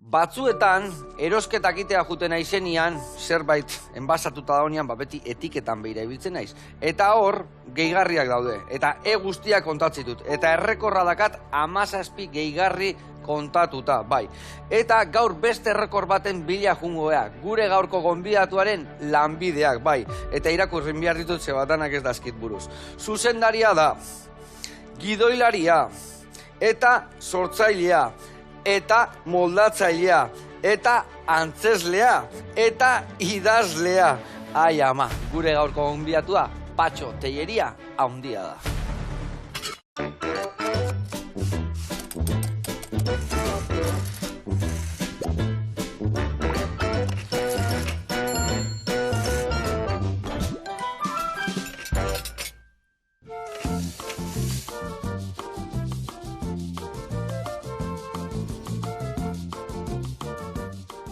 Batzuetan, erosketak itea juten naizenian, zerbait enbasatuta daunean, beti etiketan behira ibiltzen naiz. Eta hor, gehigarriak daude. Eta guztiak kontatzitut. Eta errekorra dakat 17 gehigarri kontatuta, bai. Eta gaur beste errekor baten bila jungoea. Gure gaurko gonbidatuaren lanbideak, bai. Eta irakurrin behar ditut zebatanak ez dazkit buruz. Zuzendaria da, gidoilaria, eta sortzailea, eta moldatzailea, eta antzeslea, eta idazlea. Ai ama, gure gaurko gonbidatua, Patxo Telleria haundia da.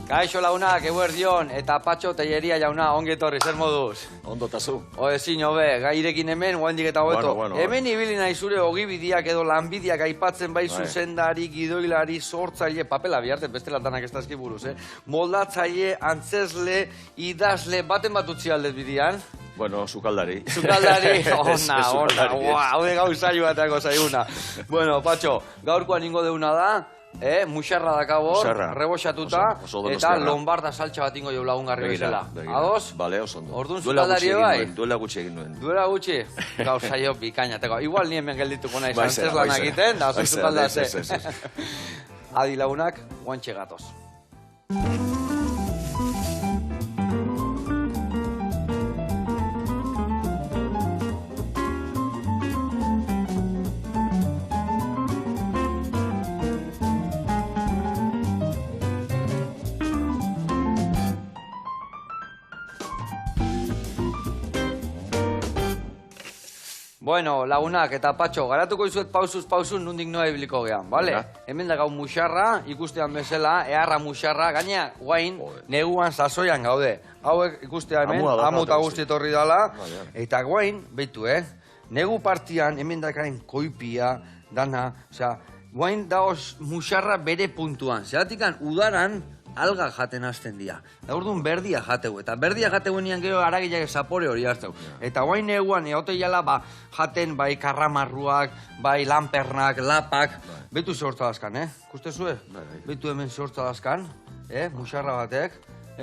Kaixo launak, eguerdion, eta Patxo Telleria jauna, ongi etorri, zer moduz? Ondo tazu. Ezin hobe, gairekin hemen, guaindik eta hobeto. Hemen ibili nahi zure ogibideak edo lanbideak aipatzen bai zuzendari, gidoilari, sortzaile, papela bihartzen beste latanak ez dazki buruz, moldatzaile, antzesle, idazle, baten bat utzi aldez bidean? Bueno, sukaldari. Sukaldari, ona, haude gauzaio bateako zaiguna. Bueno, Patxo, gaurkoan ingo deuna da, muxarra dakabor, reboxatuta, eta lombarda saltxa bat ingo jau lagungarri bezala. Ados? Bale, oso ondo. Orduan sukaldari bai? Duela gutxi egin nuen. Duela gutxi? Gauzaio bikainateko. Igual nien ben geldituko nahi zantzeslan egiten, da oso sukaldase. Adi lagunak, guantxe gatoz. Bueno, lagunak eta Patxo, garatuko izuet pausuz nundik noa ibiliko gehan, bale? Hemen da gau muxarra, ikustean bezala, eharra muxarra, gaina, guain, neguan sasoian gaude. Hauek ikustea hemen, amuta guzti etorri dala, eta guain, behitu, negu partian, hemen dakaren koipia, dana, osea, guain dagoz muxarra bere puntuan. Zeratikan, udaran, alga jaten hasten dira. Da urduan berdia jateu, eta berdia jateuenean gero aragileak zapore hori hartzeu. Eta guain eguan, egote jala, jaten bai karramarruak, bai lanpernak, lapak, betu sortzalazkan, Kuste zue? Betu hemen sortzalazkan, muxarra batek,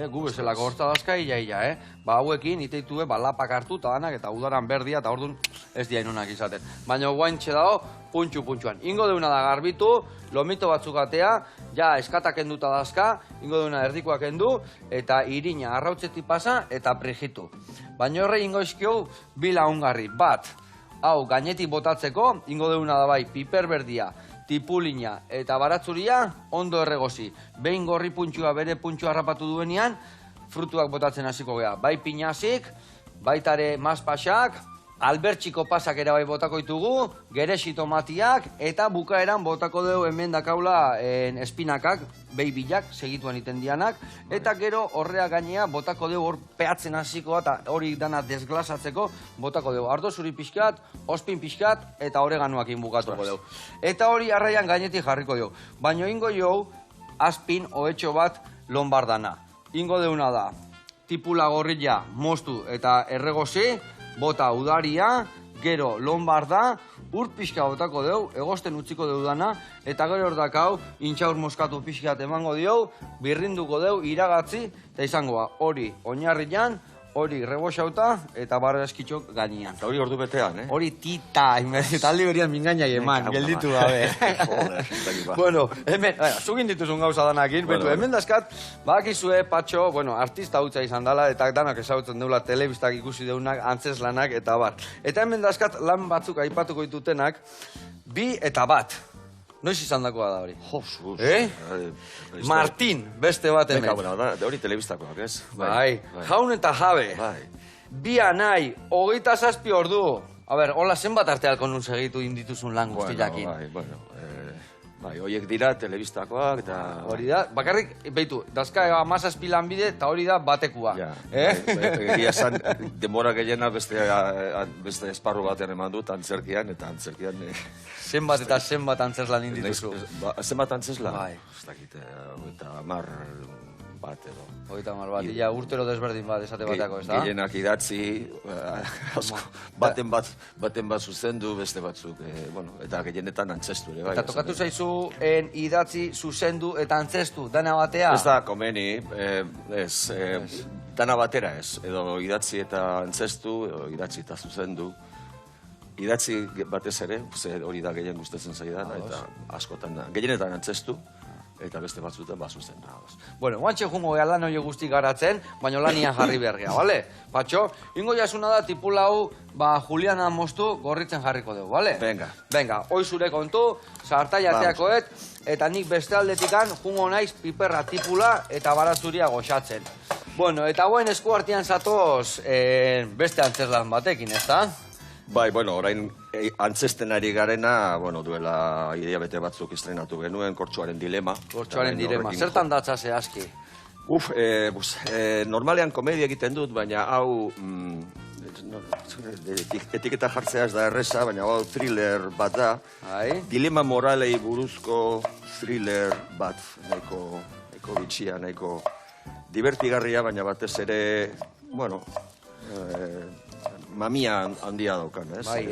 gu bezalako hortzalazka, ia, hauekin, iteitue, lapak hartu, eta danak, eta udaran berdia, eta orduan ez diainonak izaten. Baina guain txedao, puntxuan. Ingo deuna da garbitu, lomito batzuk atea, ja eskatak enduta dazka, ingo deuna erdikoak endu, eta irina arrautzetik pasa, eta prijitu. Baina horre ingo izkio bila ungarri. Bat, hau gainetik botatzeko, ingo deuna da bai piperberdia, tipulina eta baratzuria ondo erregozi. Behin gorri puntxua bere puntxua harrapatu duenean, frutuak botatzen hasiko gea. Bai pinazik, baitare mazpasak, albertxiko pasak ere bai botako ditugu, geresi tomatiak, eta bukaeran botako dugu hemen dakaula espinakak, behi bilak, segituan iten dianak, eta gero horrea gainea botako dugu hor peatzen hasiko eta hori dana desglasatzeko botako dugu. Ardo zuri pixkat, ospin pixkat, eta oreganoakin bukatuko dugu. Eta hori arraian gainetik jarriko dugu. Baina ingo jo, azpin ohetxo bat lombardana. Ingo deuna da, tipula gorrilla, moztu eta erregozi, bota udaria, gero lombarda, urt pixka botako deu, egosten utziko deu dana, eta gero hor dakau, intxaur moskatu pixkat emango diau, birrinduko deu, iragatzi, eta izangoa hori oinarrian, hori reboxauta, eta barra eskitxok gainean. Eta hori ordu betean, Hori tita, talde horian mingainai eman, gelditu gabe. Bueno, hemen, zugin dituzun gauza danakin, betu, hemen dazkat, bakizue, Patxo, artista hutsa izan dela, eta danak ezagutzen deula telebistak ikusi deunak, antzeslanak, eta bar. Eta hemen dazkat, lan batzuk aipatuko ditutenak, 2 eta 1. Noiz izan dakoa da hori? Martin, beste bat hemen. Hori telebistakoak, ez? Bai, jaun eta jabe. Bi anai, 27 ordu. A ber, hola zenbat arte halko nun segitu indituzun lan guztiakin? Bai, horiek dira telebistakoak eta... Hori da, bakarrik, behitu, dazka 17 lanbide eta hori da batekua. Ja, egia esan, denbora gehiena beste esparru batean eman dut, antzerkian, eta antzerkian... Zenbat eta zenbat antzeslan indituzu? Zenbat antzeslan? Bai. Ez dakit, eta 10 bat edo. Hogeita hamar bat, ia urtero desberdin bat esate bateako, ez da? Gehienak idatzi, asko, baten bat zuzendu, beste batzuk, eta gehienetan antzestu ere, bai. Eta tokatu zaizu idatzi, zuzendu eta antzestu, dana batea? Ez da, komeni, dana batera ez, edo idatzi eta antzestu, edo idatzi eta zuzendu. Idatzi batez ere, hori da gehien gustatzen zaidan, eta askotan, gehienetan antzestu, eta beste batzutan bazuzen. Bueno, guantxe jungo geha lan hori guzti garatzen, baina lanian jarri bergea, bale? Patxo, ingo jasuna da tipula hau, Juliana moztu gorritzen jarriko dugu, bale? Venga, hoi zure kontu, sartai ateakoet, eta nik beste aldetikan jungo naiz piperra tipula eta baratzuria goxatzen. Bueno, eta guen esku artean zatoz beste antzeslan batekin, ez da? Bai, bueno, orain antzesten ari garena, duela idea bete batzuk estrenatu genuen, Kortxoaren dilema. Kortxoaren dilema, zertan datza zehazki? Normalean komedia egiten dut, baina hau, etiketa jartzea ez da erreza, baina hau thriller bat da. Dilema moralei buruzko thriller bat, nahiko bitxia, nahiko divertigarria, baina batez ere, mamia handia daukan, ez? Bai,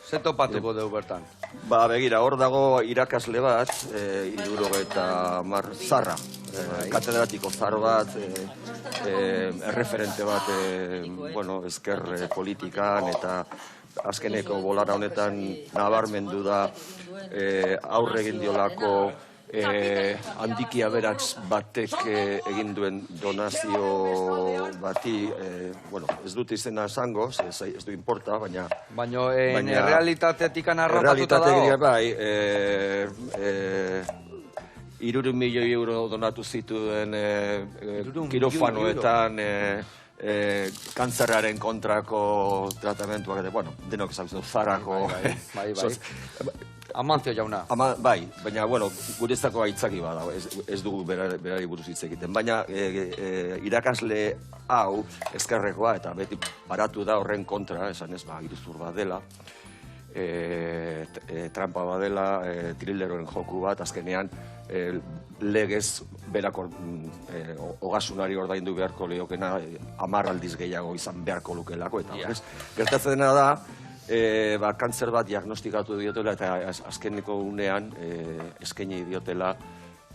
Zer topatuko dugu bertan? Begira, hor dago irakasle bat, 70 zarra, katedratiko zar bat, erreferente bat, ezker politikan, eta azkeneko bolara honetan nabarmendu da aurre egin diolako handiki aberats batek egin duen donazio bati, ez dut izena esango, ez du importa, baina... Baina realitatetik anarrapatuta dago? Bai, 3 milioi euro donatu zituen kirofanoetan, kantzerraren kontrako tratamentuak, denok ezagutzen zarako... Bai. Amantio jauna. Bai, baina, guretzako aitzaki bada, ez dugu berari buruz hitz egiten. Baina irakasle hau, ezkerrekoa, eta beti paratu da horren kontra, esan ez, iruzur bat dela, trampa bat dela, thrilleroen joku bat, azkenean legez berako ogasunari ordaindu beharko leokena 10 aldiz gehiago izan beharko lukelako, eta gertatzen dena da, kantzer bat diagnostikatu diotela eta azkeneko unean eskaini diotela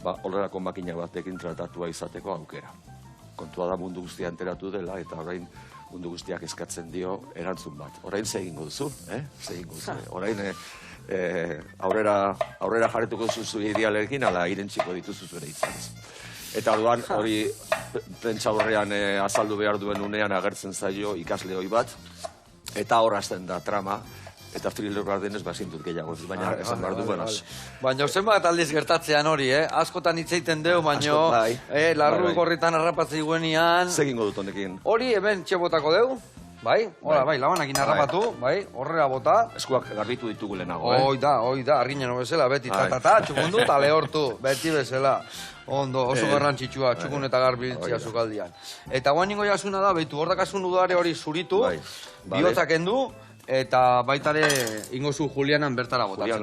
horrelako makina batekin tratatua izateko aukera. Kontua da mundu guztia enteratu dela eta orain mundu guztiak eskatzen dio erantzun bat. Orain zegingo duzu, Orain aurrera jarretuko duzu idealekin, ala irentziko dituzu zure hitzak. Eta orduan hori prentsa horrean azaldu behar duen unean agertzen zaio ikasle hoi bat, eta hor hasten da trama, eta thriller bat denez bazintut gehiago, baina esan behar du, Baina zenbat aldiz gertatzean hori, askotan hitzeiten deu, baina larru gorritan harrapatzei guenian... Zegingo dut honekin. Hori hemen txebotako deu, bai, labanakin harrapatu, horrela bota. Eskuak garbitu ditugu lehenago, Hoi da, arginen bezala, beti tatata, txukundu eta lehortu, beti bezala. Ondo, oso garrantzitsua, txukun eta garbiltzia zukaldian. Eta guan ningo jasuna da, behitu, hor dakasun udare hori zuritu, bihotzak endu, eta baitare ingozu Julianan bertara botatzen.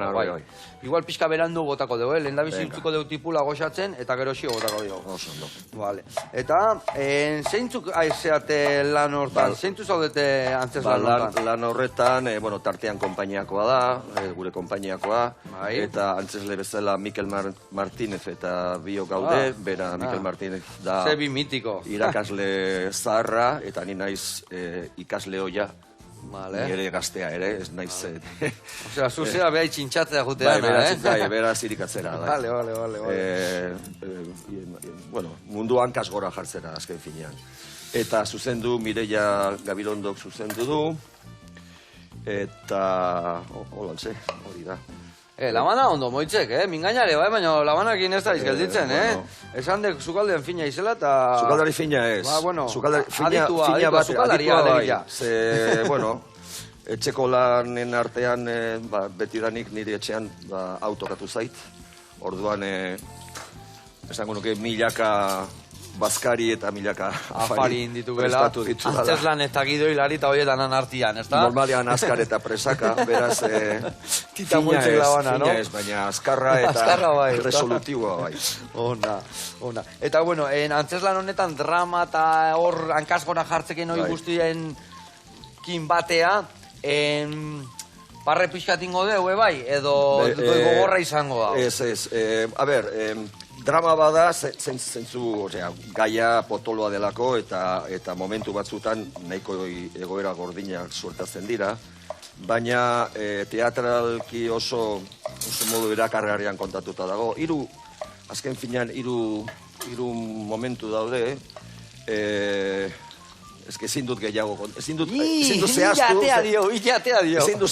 Igual pixka berandu botako dugu, lehen da bizitzuko dugu tipula goxatzen, eta gerosio botako dugu. Eta, zeintzuk aizeate lan hortan, zeintzuk zaudete antzes lan hortan? Lan horretan, tartean konpainiakoa da, gure konpainiakoa, eta antzesle bezala Mikel Martínez eta bio gaude, bera Mikel Martínez da irakasle zaharra, eta ni naiz ikasle hoia, nire gaztea ere, ez naiz... Osea, zuzera beha itxintxatzea jutean, Bai, bera zirikatzera. Vale. Mundu hankaz gora jartzera, azken finean. Eta zuzendu, Mireia Gabilondok zuzendu du, eta... Holantze, hori da. Labana ondo moitzek, mingainare, baina labanakin ez da izgelditzen, Esan dek sukaldean fina izela eta... Sukaldari fina ez. Aditua, sukaldaria alegia. Etxeko lanen artean betidanik nire etxean autokatu zait. orduan, esango nuke milaka bazkari eta milaka afari inditugela, antzeslan eta Gido Hilari eta horietan anartian, ez da? Normalean azkar eta presaka, beraz, Tita moitzek labana, no? Fina ez, baina azkarra eta resolutiboa bai. Ona. Eta, bueno, antzeslan honetan drama eta hor hankasgora jartzekin hori guztien kin batea, barre pixkatingo deu, bai? Edo gogorra izango da? Ez. A ber, drama bada, zentzu, gaia potoloa delako eta momentu batzutan nahiko egoera gordinak suertatzen dira, baina teatralki oso modu erakargarrian kontatuta dago. Azken finean, hiru momentu daude, ezin dut gehiago, ezin dut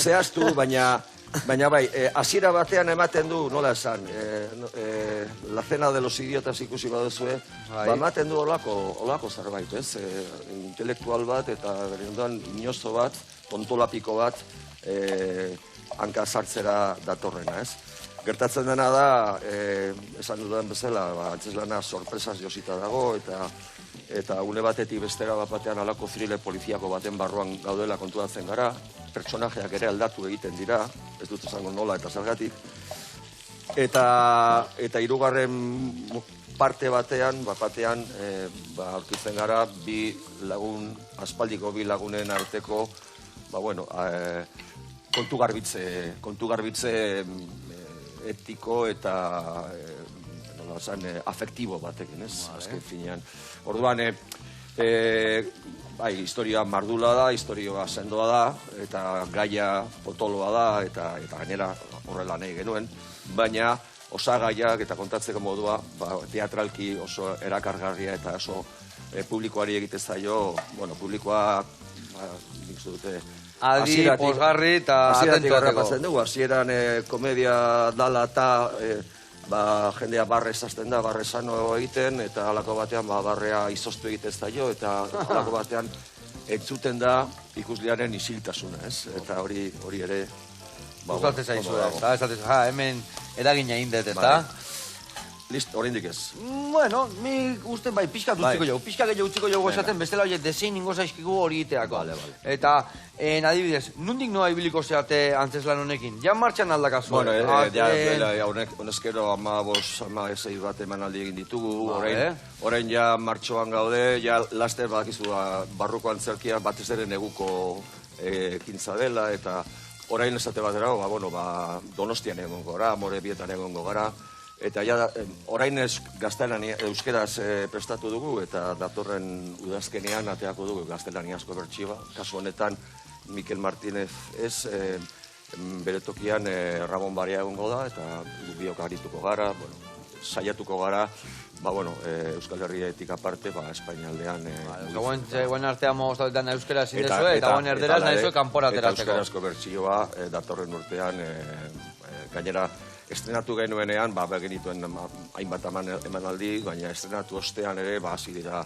zehaztu, baina bai, hasiera batean ematen du, nola esan, La cena de los idiotas ikusi baduzue, ematen du olako zerbait, ez? Intelektual bat eta berenduan inozo bat, tontolapiko bat, hanka sartzera datorrena, ez? Gertatzen dena da, esan dudan bezala, antzeslana sorpresaz josita dago, eta une batetik bestera batean alako thriller poliziako baten barruan gaudela konturatzen gara, pertsonajeak ere aldatu egiten dira, ez dut esango nola eta zergatik, eta hirugarren parte batean aurkitzen gara aspaldiko bi lagunen arteko, kontu garbitze etiko eta afektibo batekin, ez? Azken finean. Orduan, historia mardula da, historia sendoa da, eta gaia potoloa da, eta gainera horrela nahi genuen, baina osagaiak eta kontatzeko modua teatralki oso erakargarria eta oso publikoari egite zaio, publikoa, nik dute, adi, posgarri eta atentuateko. Hasieran komedia dala eta jendea barre esazten da, barre sano egiten, eta halako batean barrea izoztu egiten zaio, eta halako batean entzuten da ikuslearen isiltasuna, ez? Eta hori ere... Gustatzen zaizu da, hemen eragina indet, ez da? Listo, oraindik ez. Bueno, mi uste bai, pixka utziko jo. Pixka gehiago utziko jo esaten, bestela horiek desein ningo zaizkigu hori iteako. Eta, adibidez, nundik noa ibiliko zeate antzeslan honekin? Ja martxan aldakazu? Bueno, honezkero 15 bat emanaldi egin ditugu. Orain ja martxoan gaude, ja laster badakizu barruko antzerkia batez ere neguko ekintza dela, eta orain esate batera, Donostian egongo gara, Amorebietan egongo gara, eta orain euskeraz prestatu dugu, eta datorren udazkenean ateako dugu gaztelaniazko bertsioa. Kasu honetan, Mikel Martínez ez, bere tokian Ramon Barea egongo da, eta biok arituko gara, saiatuko gara, Euskal Herrietik aparte, Espainialdean... Guen artean moztatetan euskera zindezue, eta guen erderaz nahizue kanpora ateratzeko. Eta euskarazko bertsioa datorren urtean, gainera, estrenatu genuenean, genituen hainbat emanaldi, baina estrenatu ostean ere, hasi dira,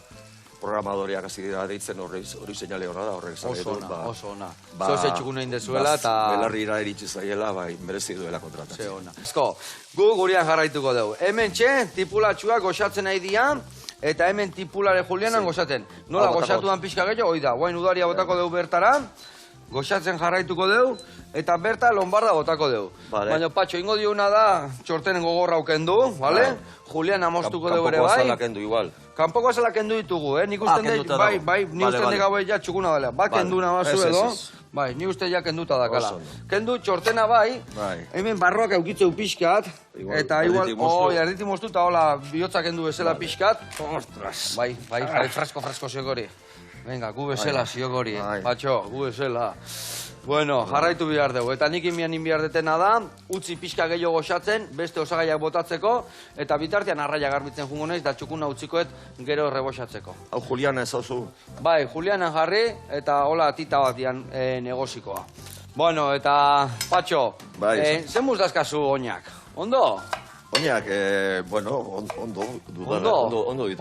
programadoreak hasi dira deitzen hori seinale hona da, horrek zare dut. Oso ona. Zoz etxukun egin dezuela, eta... Belarrira iritsi zaiela, merezi duela kontratatzen. Ze ona. Ezko, gu gurean jarraituko dugu. Hemen tipulatxuak goxatzen nahi dian, eta hemen tipulare Julianan goxatzen. Nola goxatuan pixka gehiago, hoi da, guain udaria botako dugu bertara, goxatzen jarraituko dugu, eta berta lombarda botako dugu. Baina, Patxo, ingo diuna da, txortenen gogorra ukendu, bale? Julian amostuko dugu ere bai. Kanpoko azala kendu igual. Kanpoko azala kendu ditugu, nik usten dut, ni usten dut gaue ja txukuna dela. Kenduna bazu edo, ni uste ja kenduta dakala. Kendu txortena bai, hemen barroak eukitzeu pixkat, eta igual, erditi moztu eta hola bihotza kendu bezala pixkat. Ostras! Bai, fresko ziogori. Venga, gu bezala ziogori, Patxo, gu bezala. Bueno, jarraitu behar dugu, eta nik inbian behar detena da, utzi pixka gehiago goxatzen, beste osagaiak botatzeko, eta bitartean arraia garbitzen jungo naiz, da txukuna utzikoet gero reboxatzeko. Hau Juliana ez hauzu? Bai, Juliana jarri, eta hola tita bat dian negozikoa. Bueno, eta Patxo, zen dazkazu oinak, ondo? Oinak, bueno, ondo ditu.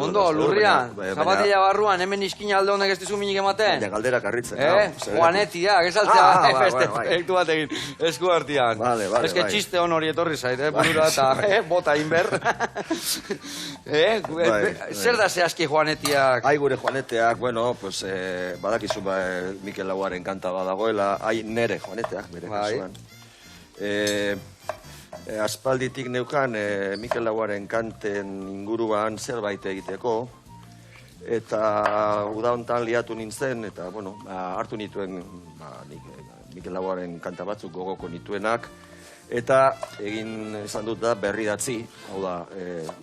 Ondo, lurrian. Zapatilla barruan, hemen iskina alde honek ez dizu minik ematen. Baina galdera karritzen. Juanetia, gezaltzea, beste proiektu bat egin, esku hartian. Vale, Ez que txiste hon hori etorri zait, burura eta bota inber. Zer da zehazki Juanetiak? Ai, gure Juaneteak, bueno, pues, badakizu Mikel Lauaren kanta badagoela, ai, nere Juaneteak, bere kasuan. Aspalditik neukan Mikel Lauaren kanten inguruan zerbait egiteko, eta uda hontan liatu nintzen, eta, bueno, hartu nituen Mikel Lauaren kanta batzuk gogoko nituenak, eta egin esan dut da berri datzi, hau da,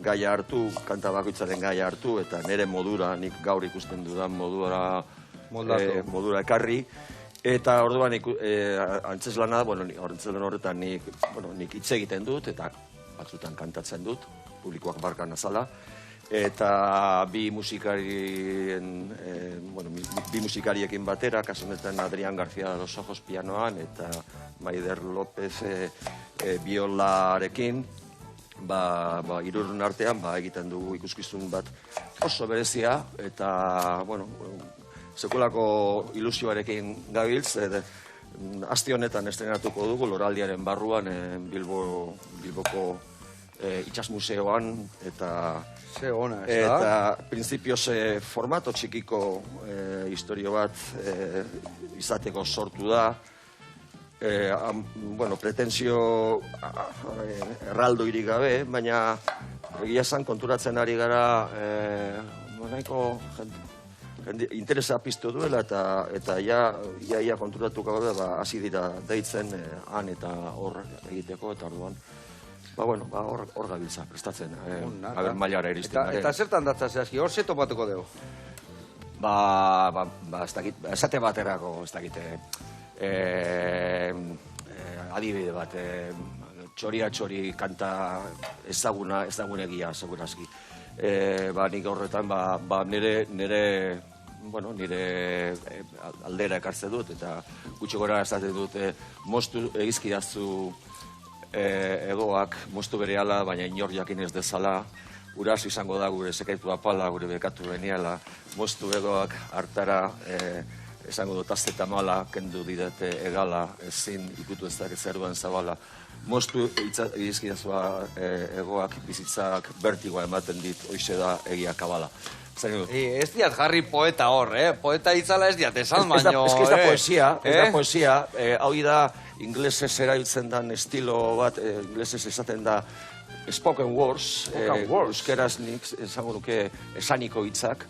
gaia hartu, kanta bakoitzaren gaia hartu, eta nire modura, nik gaur ikusten dudan modura ekarri, eta orduan antzeslana, bueno, antzeslan horretan nik hitz egiten dut, eta batzutan kantatzen dut, publikoak barkan azala, eta bi musikariekin batera, kasu honetan Adrián García de los Ojos pianoan, eta Maider López biolarekin, hirurun artean egiten dugu ikuskizun bat oso berezia, eta, bueno, sekulako ilusioarekin gabiltz, aste honetan estrenatuko dugu, Loraldiaren barruan, Bilboko Itsas Museoan, eta printzipioz formato txikiko historio bat izateko sortu da, pretensio erraldoirik gabe, baina egia esan konturatzen ari gara nahiko interesa piztu duela, eta ia konturatuko gabe hasi dira deitzen han eta hor egiteko, eta orduan hor gabiltza prestatzen, mailara iristen. Eta zertan datza zehazki, hor ze topatuko dugu? Esate baterako, ez dakite, adibide bat, txoria-txori kanta ezagunegia, segurazki. Nik horretan, nire aldera ekartze dut, eta gutxi gora esaten dut, moztu egizkidazu egoak, moztu berehala, baina inor jakin ez dezala, urazu izango da gure sekretu apala, gure bekatu beniala, moztu egoak hartara, esango dut azteta mala, kendu didate egala, ezin ikutu ez dakit zeruan zabala, moztu egizkidazua egoak bizitzak bertigoa ematen dit, hoize da egia kabala. Ez diat jarri poeta hor, poeta itzala ez diat esan baino. Ez da poesia, hau da inglesez erabiltzen dan estilo bat, inglesez esaten da spoken words, euskeraz nik esango nuke esaniko hitzak.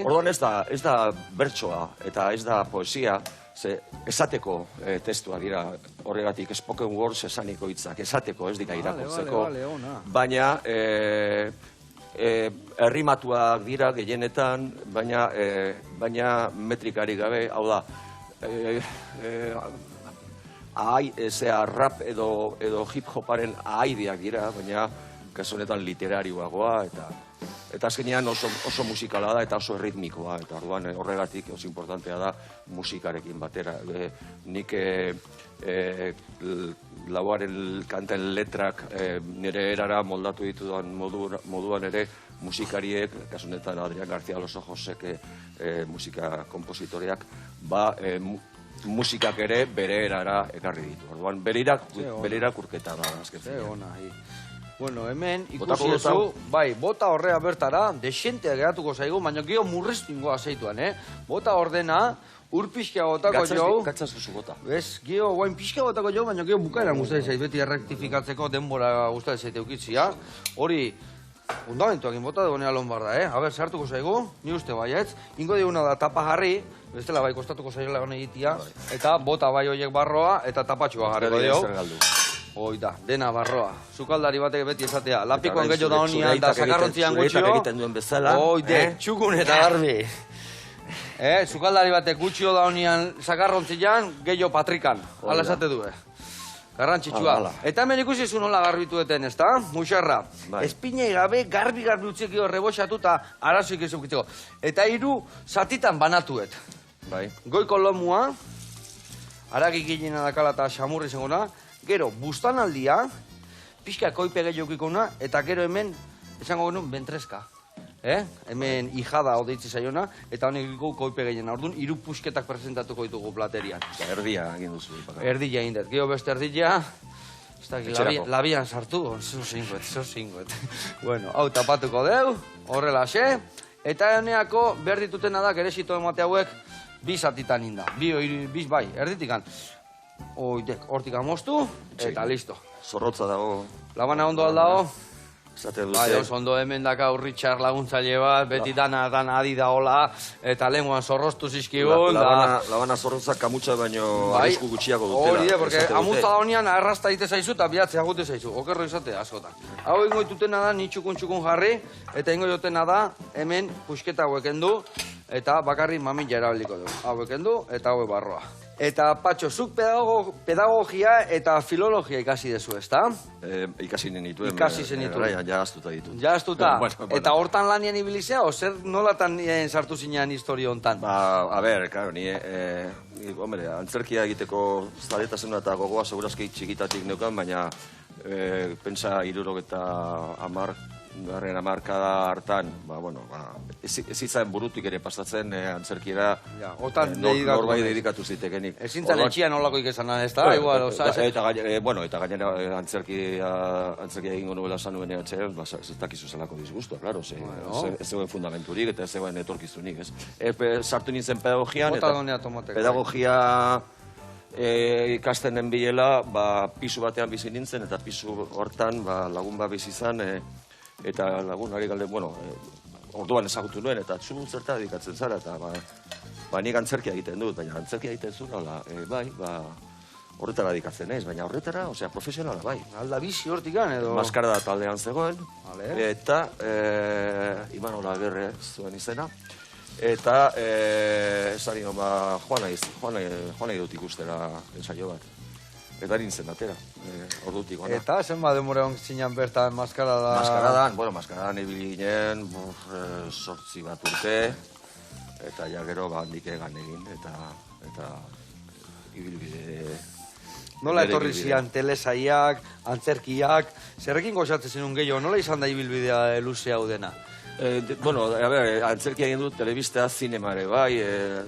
Orduan ez da bertsoa eta ez da poesia, esateko testuak dira, horregatik spoken words esaniko hitzak, esateko, ez dira irakurtzeko, baina errimatuak dira gehienetan, baina metrikari gabe, hau da, rap edo hip-hoparen ahaideak dira, baina kasu honetan literarioagoa, eta azkenean oso musikala da eta oso erritmikoa, eta orduan horregatik oso importantea da musikarekin batera. Nik Lauaren kanten letrak nire erara moldatu ditudan moduan ere musikariek, kasu honetan Adrián García de los Ojosek musika kompositoreak, musikak ere bere erara ekarri ditu. Orduan, bere irakurketa da, azken fina. Bueno, hemen ikusi ezu, bota horrea bertara, desentea geratuko zaigu, baina geho murreztingoa zeituan, bota ordena, ur pixka botako jau. Gatzazuzu bota. Ez, geho, guain pixka botako jau, baina geho bukaeran guztai zait, beti errektifikatzeko denbora guztai zait eukitzia. Hori, fundamentuak inbota dugu nea lombarda, Aber, sartuko zaigu, ni uste baietz, ingo diguna da tapa jarri, bestela bai kostatuko zaila hone egitea, eta bota bai hoiek barroa, eta tapatxua jarriko dugu. Oida, dena barroa. Zukaldari batek beti esatea, lapikoan gehiago da honian, da sakarrontzian gutxio. Zuretak egiten duen bezala. Oide, txukun eta garbi. Zukaldari batek gutxio da honian sakarrontzian, gehiago patrikan. Hala esate du, garrantzitsua. Eta hemen ikusi zu nola garbitu eten, ez da? Muxarra. Espinei gabe, garbi utzeki horreboxatu eta arazoik ezukitzeko. Eta 3 zatitan banatuet. Goiko lomua, haragik gilena dakala eta xamurri zengona, gero, bustanaldia, pixka koipe gehiokikuna, eta gero hemen, esango genuen, bentreska. Hemen ijada odeitzi zaiona, eta honek iko koipe gehiena. Orduan, 3 pusketak presentatuko ditugu platerian. Erdia egin duzu. Erdia egin dut. Gero beste erdia, labian sartu, zo zinguet. Bueno, hau tapatuko deu, horrela xe, eta honeako behar ditutena da, geresito emate hauek, 2 zatitan inda. 2 bai, erditikan. Hortik amostu, eta listo. Zorrotza dago. Labana ondo aldao. Zate dute. Bai, oso ondo hemen daka Urritxar laguntzaile bat, beti dana adi da hola, eta lenguan zorroztu zizkigun. Labana zorrotzak kamutsa baino arrisku gutxiago dutela. Hori da, porque amutza da honean arrasta ite zaizu eta bihatzea gute zaizu, okerro izate askotan. Hau ingo ditutena da, ni txukun jarri, eta ingo ditutena da, hemen pusketa hauek endu, eta bakarrik mamila erabiliko du. Hauek endu, eta hauek barroa. Eta, Patxo, zuk pedagogia eta filologia ikasi dezu, ezta? Ikasi nenituen. Ikasi zenituen. Ja astuta ditut. Ja astuta? Eta hortan lanian ibilizea, o zer nolatan sartu zinean historio hontan? A ber, claro, hombre, antzerkia egiteko zaletasun eta gogoa segurazki txikitatik neukan, baina pentsa 70 hamarkada hartan, ez izan burutik ere pasatzen antzerkiera norbait dedikatu zitekenik. Ezintzan etxia nolakoik esan, ez da? Eta gainera antzerkia egingo nuela esan nuen eatzean, ez dakizu zelako disgustua, claro, ez zegoen fundamenturik eta ez zegoen etorkizunik, ez. Sartu nintzen pedagogian, eta pedagogia ikasten den bilela, pisu batean bizi nintzen, eta pisu hortan lagun bat bizi izan, eta lagun ari galde, orduan ezagutu nuen, eta zu zerta dedikatzen zara, eta nik antzerkia egiten dut, baina antzerkia egiten zuen, horretara dedikatzen ez, baina horretara, osea, profesionala bai. Alda bizi hortikan edo? Maskarada taldean zegoen, eta Imanola Agerre zuen izena, eta esari joan nahi dut ikustera ensaio bat. Eta nintzen atera, ordutik ona. Eta zenba denbora zinean bertan maskarada? Maskaradan ibili ginen, 8 bat urte, eta ja gero handik egan egin, eta ibilbide... Nola etorri zian telesaiak, antzerkiak, zerrekin gozatzen zenun gehiago, nola izan da ibilbidea luze hau dena? Antzerkia egin dut, telebista, zinemare bai,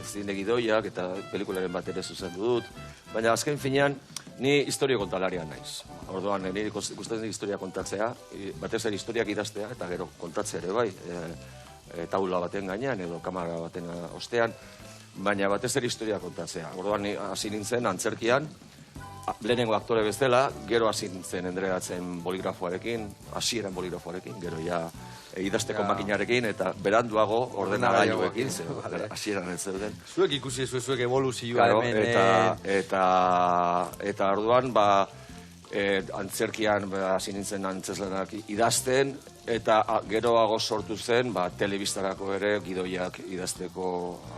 zine gidoiak eta pelikularen bat ere zuzendu dut, baina azken finean, ni historio kontalaria naiz. Orduan, nire ikusten historia kontatzea, batez ere historiak idaztea, eta gero kontatzea ere bai, taula baten gainean edo kamara baten ostean, baina batez ere historia kontatzea. Orduan, hasi nintzen antzerkian, lehenengo aktore bezala, gero hasi nintzen endredatzen boligrafoarekin, hasieran boligrafoarekin, gero ja idazteko makinarekin, eta beranduago ordenagailuekin, hasieran ez zeuden. Zuek ikusi zuek evoluzioa hemen... Eta orduan, antzerkian hasi nintzen antzeslanak idazten, eta geroago sortu zen, telebistarako ere gidoiak idazteko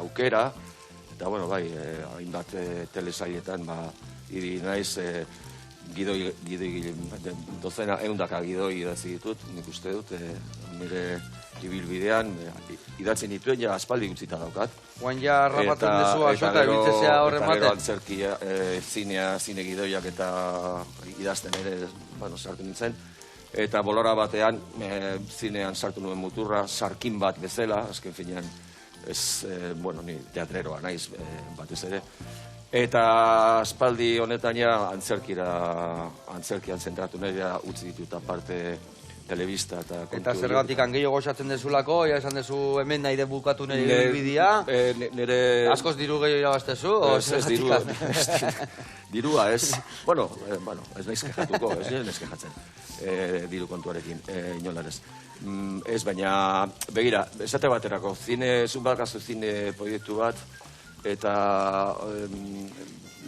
aukera, eta, hainbat telesaietan, iri naiz, gidoi, eundaka gidoi idatzi ditut, nik uste dut, nire ibilbidean, idatzen dituen, ja aspaldi utzita daukat. Guain ja rapatzen dezu asoka ebiltzezea horren baten? Eta gero antzerkia, zine gidoiak eta idazten ere, sartu nintzen. Eta bolora batean, zinean sartu nuen muturra, sarkin bat bezala, azken finean, ni teatreroa naiz batez ere. Eta aspaldi honetan ja antzerkian zentratu nahi utzi ditut aparte telebista eta kontu. Eta zergatik gehiago gozatzen dezulako, ja esan dezu hemen nahi bukatu nire bidea. Askoz diru gehiago irabaztezu? Ez, dirua ez. Ez naiz kejatuko, ez naiz kejatzen. Diru kontuarekin, inolarez. Ez, baina, begira, esate baterako, zunbakazu zine proiektu bat, eta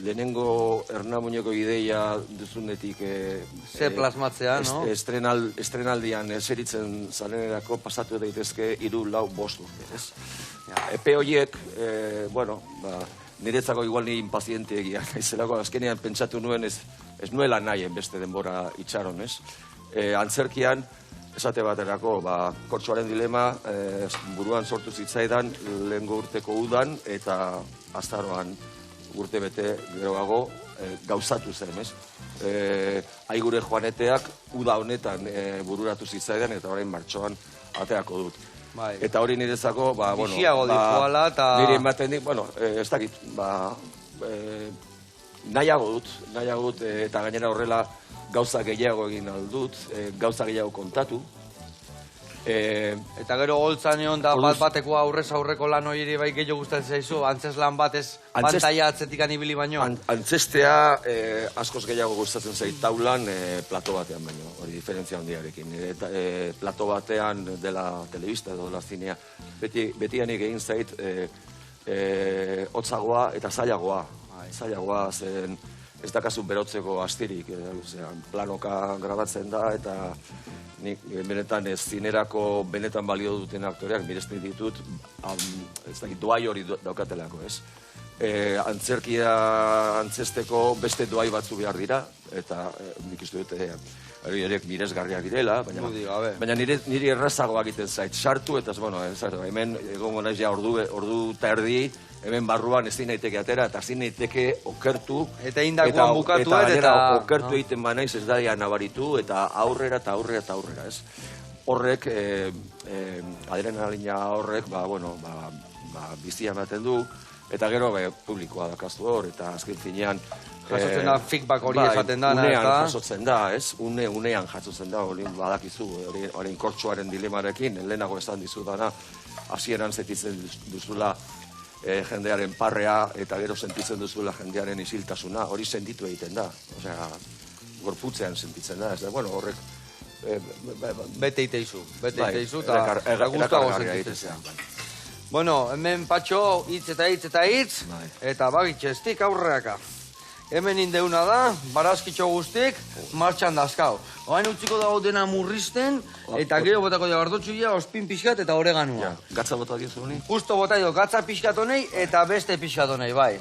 lehenengo Ernamuñeko ideia duzunetik ze plasmatzea, no? Estrenaldian eseritzen zarenerako pasatu daitezke 3-4-5 urte, ez? Epe horiek, niretzako igual ni impaziente egia naizelako, azkenean pentsatu nuen ez nuela nahi beste denbora itxaron, ez? Antzerkian, esate baterako, Kortxoaren dilema buruan sortu zitzaidan lehengo urteko udan eta azaroan urte bete geroago gauzatu zen, ez? Aigure Joaneteak uda honetan bururatu zitzaidan eta orain martxoan ateako dut. Eta hori nirezako, biziago dihoala eta... Nire ematen dik, ez dakit, nahiago dut, eta gainera horrela gauza gehiago egin aldut, gauza gehiago kontatu. Eta gero holtzan egon da bat-bateko aurrez aurreko lan hori bai gehiago gustatzen zaizu, antzes lan batez pantaila atzetik anibili baino? Antzestea askoz gehiago gustatzen zait taulan plato batean baino, hori diferentzia handiarekin. Plato batean dela telebista edo dela zinea, betianik egin zait hotzagoa eta zailagoa. Zailagoa zen ez dakazu berotzeko astirik, planoka grabatzen da eta nik benetan zinerako benetan balio duten aktoreak miresten ditut, ez dakit, doai hori daukatelako, ez? Antzerkia antzesteko beste doai batzu behar dira, eta nik uste dut horiek miresgarriak direla, baina niri errazagoak egiten zait, sartu eta hemen egongo naiz ja ordu eta erdi, hemen barruan ezin naiteke atera, eta ezin naiteke okertu. Eta indakoan bukatu eta okertu egiten banaiz ez daia nabaritu, eta aurrera eta aurrera eta aurrera, ez? Horrek, adrenalina horrek, bizia ematen du, eta gero publikoa dakaztu hor, eta azken finean... Jasotzen da, feedback hori esaten dana, eta... Unean jasotzen da, ez? Unean jasotzen da, hori badakizu, hori kortsuaren dilemarekin, lehenago esan dizudana, hasieran zetitzen duzula jendearen parrea, eta gero sentitzen duzula jendearen isiltasuna, hori sentitu egiten da, gorputzean sentitzen da, ez da, horrek... Bete iteizu, eta gustago sentitzen. Bueno, hemen Patxo, hitz eta hitz, eta bagitxestik aurreaka. Hemen indeuna da, barazkitxo guztik, martxan dazkau. Oain utziko dago dena murrizten, eta gero botako jabardotxuia, ospin pixkat eta oreganua. Gatza bota diozu honi? Justo bota dio, gatza pixkat honei eta beste pixkat honei, bai.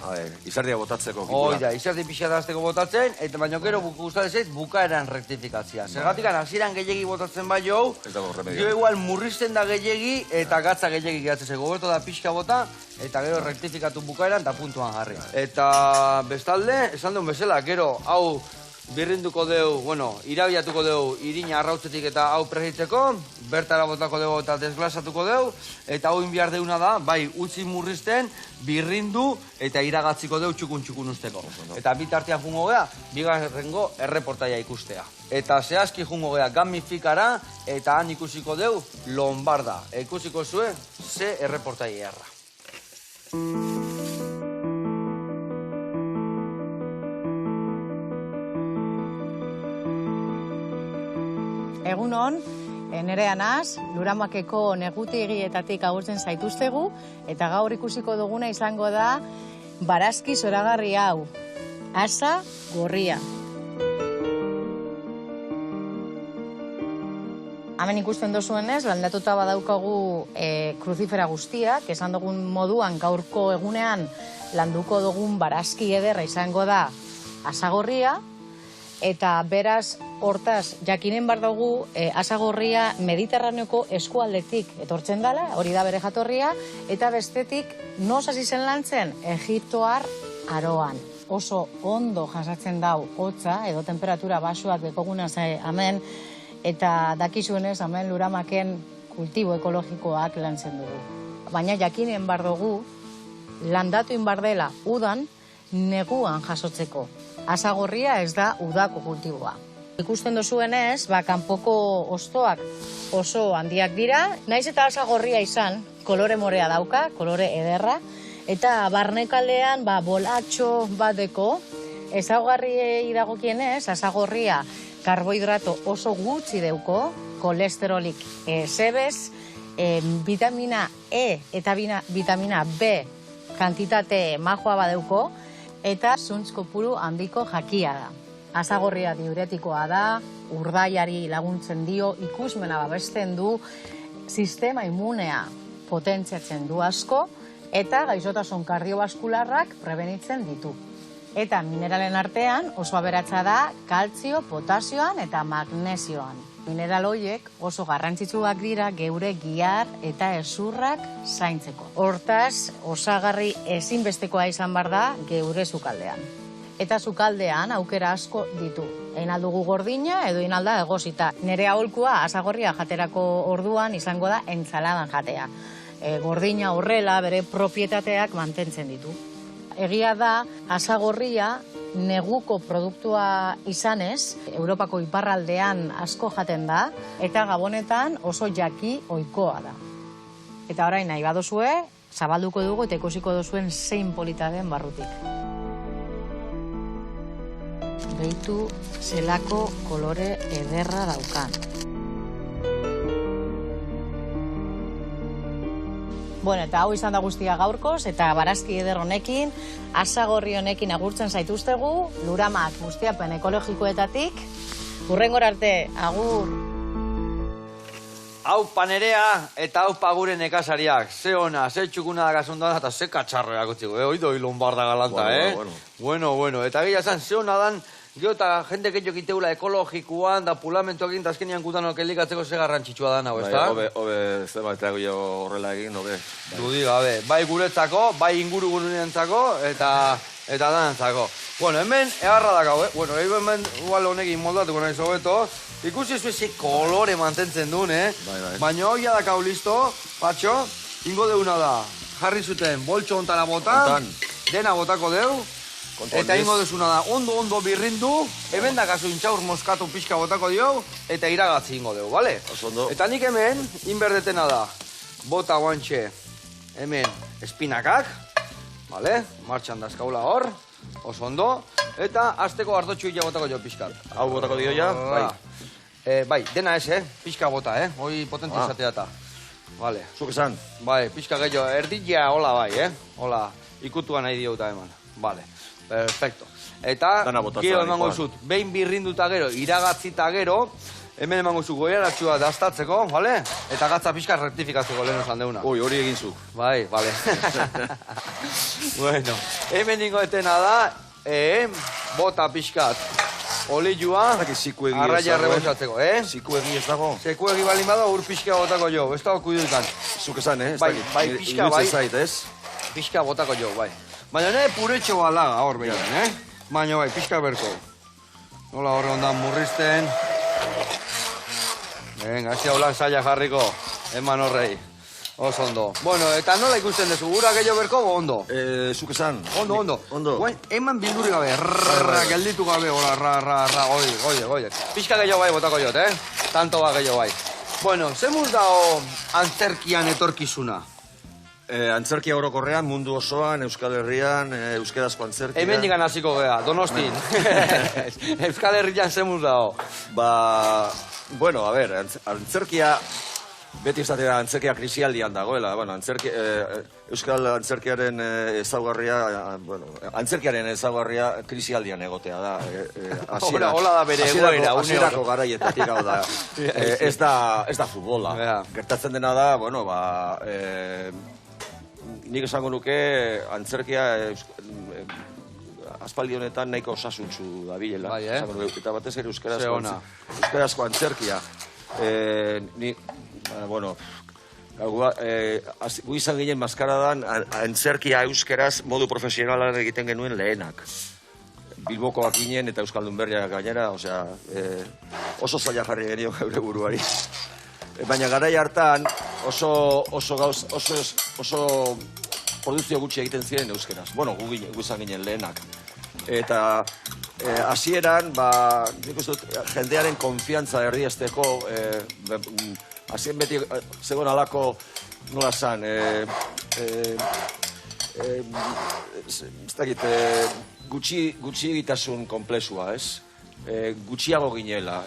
Izerdia botatzeko. Oida, izerdi pixkat azteko botatzen, eta baino gero gustatzen zait bukaeran rektifikatzia. Zergatik hasieran gehiegi botatzen bai jo, jo igual murrizten da gehiegi eta gatza gehiegi gehatzeko. Goberto da pixka bota, eta gero rektifikatu bukaeran eta puntuan jarri. Eta bestalde, esan duen bezala, gero, hau birrinduko deu, irabiatuko deu irina arrautzetik eta hau prehitzeko, bertara botako deu eta desglasatuko deu, eta hau inbiar deuna da, bai, utzi murrizten, birrindu eta iragatziko deu txukun usteko. Eta bitartean jungo gea, bigarrengo erreportaia ikustea. Eta zehazki jungo gea gamifikara, eta han ikusiko deu Lombarda. Ikusiko zue, ze erreportaia erra. Egunon, Nerea naz, Luramakeko negutigietatik agurtzen zaituztegu, eta gaur ikusiko duguna izango da barazki zoragarri hau, asa gorria. Hemen ikusten dozuenez, landatuta badaukagu kruzifera guztiak, esan dugun moduan gaurko egunean landuko dugun barazki ederra izango da asa gorria, eta beraz, hortaz, jakinen bar dugu asa gorria Mediterraneoko eskualdetik etortzen dela, hori da bere jatorria, eta bestetik, noz hasi zen lantzen, Egiptoar aroan. Oso ondo jasatzen dau hotza, edo temperatura basuak dekoguna hemen, eta dakizuenez, hemen Luramaken kultibo ekologikoak lantzen dugu. Baina jakinen bar dugu, landatu inbar dela udan, neguan jasotzeko. Asa gorria ez da udako kultiboa. Ikusten dozuenez, kanpoko hostoak oso handiak dira, naiz eta asa gorria izan, kolore morea dauka, kolore ederra, eta barnekaldean bolatxo bateko, ezaugarri dagokienez, asa gorria karbohidrato oso gutxi deuko, kolesterolik zebez, vitamina E eta vitamina B kantitate majoa badeuko, eta zuntz kopuru handiko jakia da. Asa gorria diuretikoa da, urdaiari laguntzen dio, ikusmena babesten du, sistema immunea potentziatzen du asko, eta gaixotasun kardiobaskularrak prebenitzen ditu. Eta mineralen artean oso aberatsa da kaltzio, potasioan eta magnesioan. Mineral horiek oso garrantzitsuak dira geure gihar eta hezurrak zaintzeko. Hortaz, osagarri ezinbestekoa izan bar da geure sukaldean. eta sukaldean aukera asko ditu. Egin aldugu gordina edo egin alda egosita. Nere aholkua asagorria jaterako orduan izango da entzaladan jatea. Gordina horrela bere propietateak mantentzen ditu. Egia da asagorria neguko produktua izanez, Europako iparraldean asko jaten da, eta Gabonetan oso jaki ohikoa da. Eta orain nahi badozue, zabalduko dugu eta ikusiko duzuen zein polita den barrutik. Behitu zelako kolore ederra daukan. Bueno, eta hau izan da guztia gaurkoz, eta barazki eder honekin, asagorri honekin agurtzen zaituztegu, Luramak Bustiapen ekologikoetatik. Hurrengora arte, agur! Hau panerea eta hau pagure nekazariak. Ze ona, ze txukuna da gazundan, eta ze katxarroak utziko, Oido hilon barda galanta, Bueno. Eta gila zan, ze ona dan, gero eta jende gehiok iteula ekologikoan, da pulamentuak egin, azkenian kutanok elikatzeko ze garrantzitsua da nago, ezta? Hobe, zenbaiteak horrela egin, hobe. Dudi gabe, bai guretzako, bai inguru gurenentzako, eta danantzako. Bueno, hemen egarra dakau, Bueno, hemen igual honekin moldatuko nahi zobeto. Ikusi zuezi kolore mantentzen duen, Baina hoi dakau listo, patxo, ingo deuna da. Jarri zuten boltxo ontara bota, dena botako deu, eta ingo dezuna da, ondo birrindu, hemen dakazu intxaur moskatu pixka botako dio, eta iragatzi ingo deu, bale? Eta nik hemen, inberdetena da, bota guantxe, hemen espinakak, bale? Martxan dazkaula hor, oso ondo, eta azteko artotxu illa botako jo pixkat. Hau botako dio ja, bai. Bai, dena ez, pixka bota, hoi potente izatea eta. Vale. Zuk esan? Bai, pixka gehiago, erditia hola bai, hola, ikutua nahi diota eman. Vale, perfecto. Eta, gero emango zut, behin birrinduta gero, iragatzita gero, hemen emango zut goiaratxua daztatzeko, vale? Eta gatza pixka rektifikatzeko lehen osan deuna. Ui, hori egin zuk. Bai, vale. Bueno, hemen ningo etena da, bota pixkat. Olioa, arraia rebosatzeko, Zikuegi ez dago? Zikuegi balin bada ur pixka botako jo, ez dago kuidutan. Zuk esan, Bai, pixka, bai. Zait, ez? Pixka botako jo, bai. Baina nahi puretxo balaga hor behin, Baina bai, pixka berko. Nola horre ondan murrizten. Venga, hasi haulan zaila jarriko, eman horrei. Oso ondo. Bueno, eta nola ikusten dezu, gura gehiago berko, ondo? Zuk esan? Ondo. Eman bilduri gabe, gelditu gabe, goie. Pixka gehiago bai botako jot, Tanto ba gehiago bai. Bueno, zemuz dao antzerkian etorkizuna? Antzerkia orokorrean, mundu osoan, Euskal Herrian, euskerazko antzerkia. Hemen digan hasiko gea, Donostin. Euskal Herrian zemuz dao. Bueno, a ver, antzerkia... Beti izatea antzerkia krisialdian dagoela, Euskal antzerkiaren ezaugarria, antzerkiaren ezaugarria krisialdian egotea da. Hola da bere egoera, hasierako garaietatik hau da. Ez da futbola. Gertatzen dena da, nik esango nuke antzerkia aspaldi honetan nahiko osasuntsu dabilela. Eta batez ere euskarazko antzerkia. Gu izan ginen maskaradan antzerkia euskeraz modu profesionalan egiten genuen lehenak. Bilbokoak ginen eta Euskaldun Berriak gainera, oso zaila jarri genio geure buruari. Baina garai hartan oso produzio gutxi egiten ziren euskeraz. Gu izan ginen lehenak. Eta hasieran, nik uste dut, jendearen konfiantza erdiesteko, hasien beti zegoen alako, nola zan, ez dakit, gutxi egitasun komplexua, ez? Gutxiago ginela,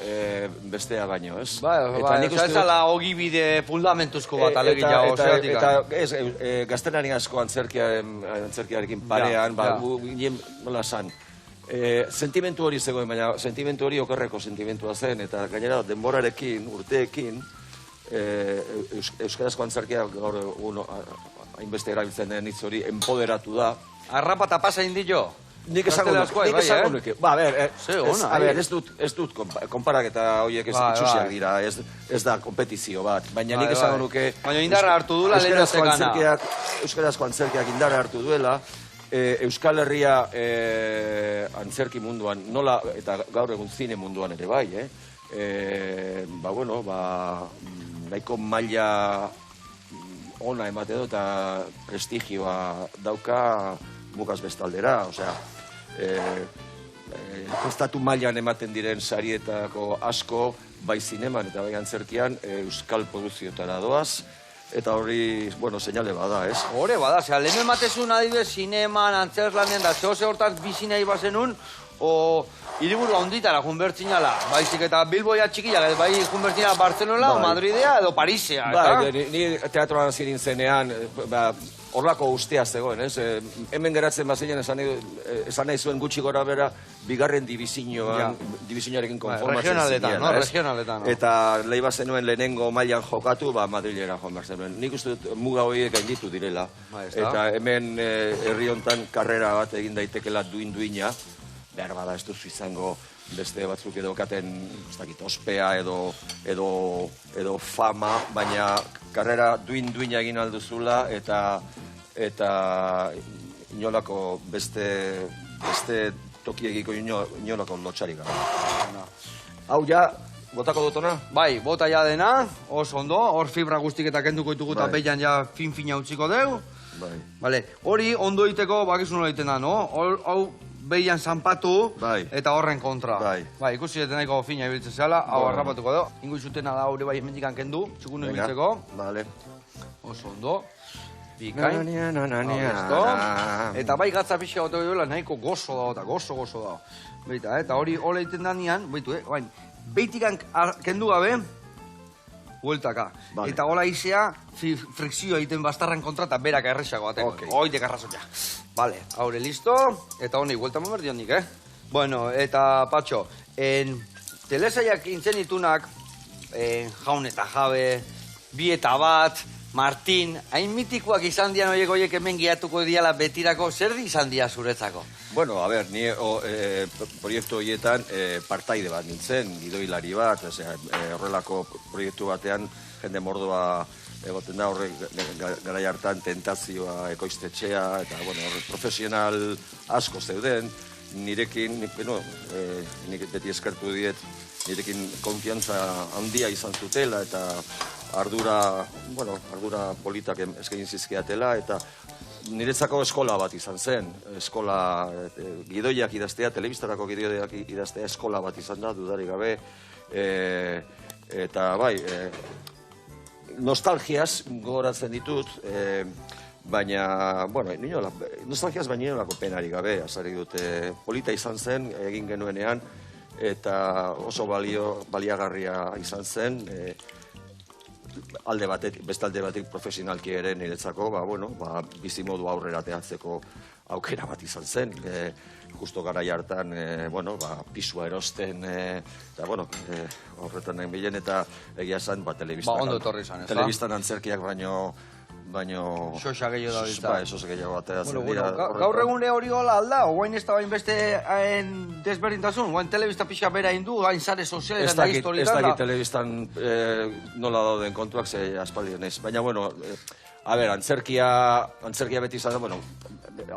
bestea baino, ez? Ez ala ogibide fundamentuzko bat alegia oseatik. Eta ez, gaztelani asko antzerkiarekin parean, ginen, nola zan, sentimentu hori zegoen, baina sentimentu hori okerreko sentimentua zen, eta gainera denborarekin, urteekin, euskarazko antzerkia gaur hainbeste erabiltzen den hitz hori empoderatu da. Arrapa eta pasa indillo? Nik esango nuke. Ez dut konparaketa horiek itxusiak dira, ez da kompetizio bat. Baina nik esango nuke... Baina indarra hartu duela lehenazte gana. Euskarazko antzerkiak indarra hartu duela, Euskal Herria antzerki munduan, nola, eta gaur egun zine munduan ere bai, nahiko maila ona emate du eta prestigioa dauka mugaz bestaldera, osea, estatu mailan ematen diren sarietako asko, bai zineman eta bai antzerkian, euskal produziotara doaz, eta hori, seinale bada, ez? Hore bada, lehen ematezun adibidez zineman, antzerlanen, da zehose hortaz bizi nahi bazenun, o hiriburu handitara junbertzinala, baizik eta Bilboia txikiak, bai junbertzinala Barcelona, Madridea edo Parisea, eta? Ni teatroan zirin zenean, horlako ustea zegoen, ez? Hemen geratzen bazenean esan nahi zuen gutxi gora bera, bigarren divisionarekin konformatzen zinean. Regionaletan, no? Eta lehi bazenuen lehenengo mailan jokatu, Madrilera joan behar zenuen. Nik uste dut muga horiek gainditu direla. Eta hemen herri hontan karrera bat egin daitekela duin-duina, behar bada ez duzu izango beste batzuk edo katen, ez dakit, ospea edo fama, baina karrera duin-duina egin alduzula eta inolako beste tokiegiko inolako lotxarik gara. Hau ja, botako dutona? Bai, bota ja dena, oso ondo, hor fibra guztik eta kenduko ditugu eta behian ja fin-fina utziko deu. Bai. Hori ondo egiteko bakizu nola egiten da, no? Hau behian zanpatu eta horren kontra. Bai, ikusi eta nahiko fina ibiltzen zela, hau harrapatuko du. Ingo izutena da hori bai mendikan kendu, txukunu ibiltzeko. Vale. Oso ondo. Bikain. Eta bai gatza pixka gotu duela nahiko gozo dago eta gozo dago. Beita, eta hori hola egiten da nian, beitikan kendu gabe, hueltaka. Eta hola izea, frikzioa egiten bastarran kontra eta berak errexako bateko. Oitek arrazoia. Vale, haure listo, eta honi, huelta mamerdion nik, Bueno, eta Patxo, telesaiak intzen ditunak, Jaun eta Jabe, Bi eta Bat, Martin, hain mitikoak izan dian horiek hemen giatuko diala betirako, zer di izan dia zuretzako? Bueno, a ber, ni proiektu horietan partaide bat nintzen, gidoilari bat, horrelako proiektu batean jende mordoa egoten da horrek garai hartan tentazioa ekoiztetxea, eta profesional asko zeuden, nirekin, nik beti eskertu diet, nirekin konfiantza handia izan zutela, eta ardura politak eskain zizkiatela, eta niretzako eskola bat izan zen, eskola gidoiak idaztea, telebistarako gidoiak idaztea eskola bat izan da, dudarik gabe, eta bai, nostalgiaz gogoratzen ditut, baina, nostalgiaz baina inolako penari gabe, azari dute, polita izan zen, egin genuenean, eta oso baliagarria izan zen, beste alde batek profesionalki ere niretzako, bizimodu aurrera teatzeko aukera bat izan zen, justo garai hartan, pisua erosten, eta, horretan nahi bilen, eta egia zen, telebistan antzerkiak baino... Xoxa gehiago da biltza. Xoxa gehiago bateatzen dira. Gaur egune hori hola alda, oain ez da bain beste desberdintasun, oain telebista pixa bera indu, hain zare sozialetan da historietan da. Ez dakit telebistan nola dauden kontuak, ze aspaldien ez. Baina, a ber, antzerkia beti izan da,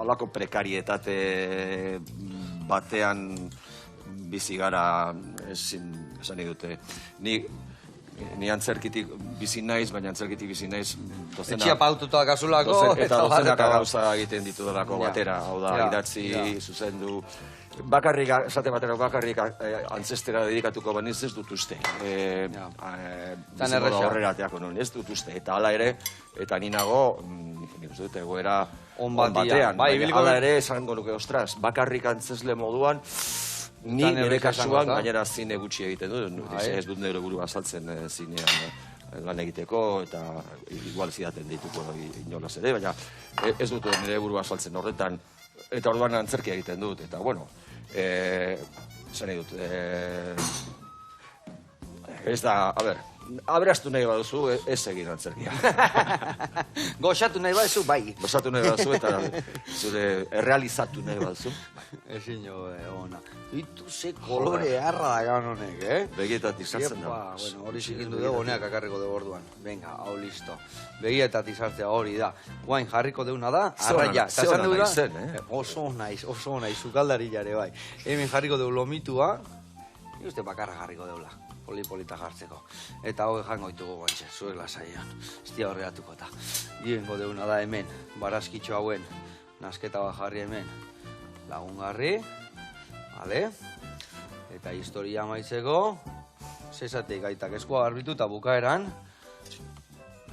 halako prekarietate batean bizi gara, esan nahi dute. Ni antzerkitik bizi naiz, baina antzerkitik bizi naiz etxia paututa kasulako eta dozenaka gauza egiten ditudalako batera, hau da, idatzi, zuzendu. Esate batera bakarrik antzestera dedikatuko baniz ez dut uste. Bizimoda horrera ateako nuen, ez dut uste. Eta hala ere, eta ninago, nik uste dut egoera on batean. Hala ere, esango nuke, ostras, bakarrik antzesle moduan, ni nire kasuan gainera zine gutxi egiten du, ez dut nire burua azaltzen zinean lan egiteko, eta igual zidaten dituko inolaz ere, baina ez dut nire burua azaltzen horretan, eta orduan antzerkia egiten dut, eta esan nahi dut, ez da, a ber, Aberastu nahi baduzu, ez egin antzerkia. Goxatu nahi baduzu, bai. Gozatu nahi baduzu eta zure errealizatu nahi baduzu. Ezin jo, ona. Itu ze kolore harra da gaun honek, Begietatik sartzen da. Bueno, hori zikindu dugu, honeak akarriko dugu orduan. Venga, hau listo. Begietatik sartzea hori da. Guain jarriko deuna da, arraia. Zeona naizen, Oso naiz, sukaldari jare bai. Hemen jarriko dugu lomitua, ni uste bakarra jarriko deula. Poli-polita jartzeko. Eta hoge jango ditugu guantxe, zuek lasaian. Ez dia horreatuko eta. Gibengo deuna da hemen, barazkitxo hauen, nasketa bat jarri hemen. Lagungarri, vale? Eta historia amaitzeko, zezateik aitak eskoa garbitu eta bukaeran,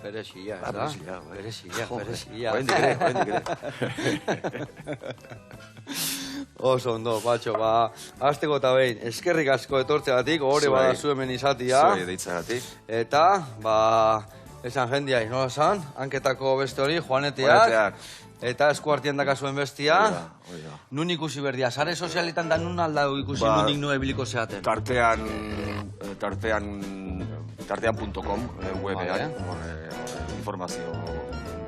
berezia, ez da? Berezia. Hoendik ere. Oso ondo, Patxo, hasteko eta behin, eskerrik asko etortzegatik, hori bada zu hemen izatia. Zuei deitzagatik. Eta, esan jendiai, nola zan? Hanketako beste hori, Juaneteak. Eta eskuartien dakazuen bestia. Nun ikusi berdia, sare sozialetan da nun aldau ikusi nundik nue biliko zeaten? Tartean.com webean, informazio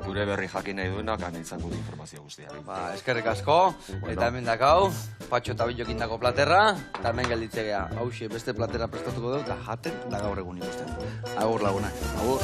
gure berri jakin nahi duenak, izango du informazio guztia. Eskerrik asko, eta hemen dakau, Patxo eta Bilokin dako platerra, eta hemen gelditzegea. Hauxe, beste platera prestatuko dut, eta jaten da gaur egun ikusten. Agur lagunak. Agur.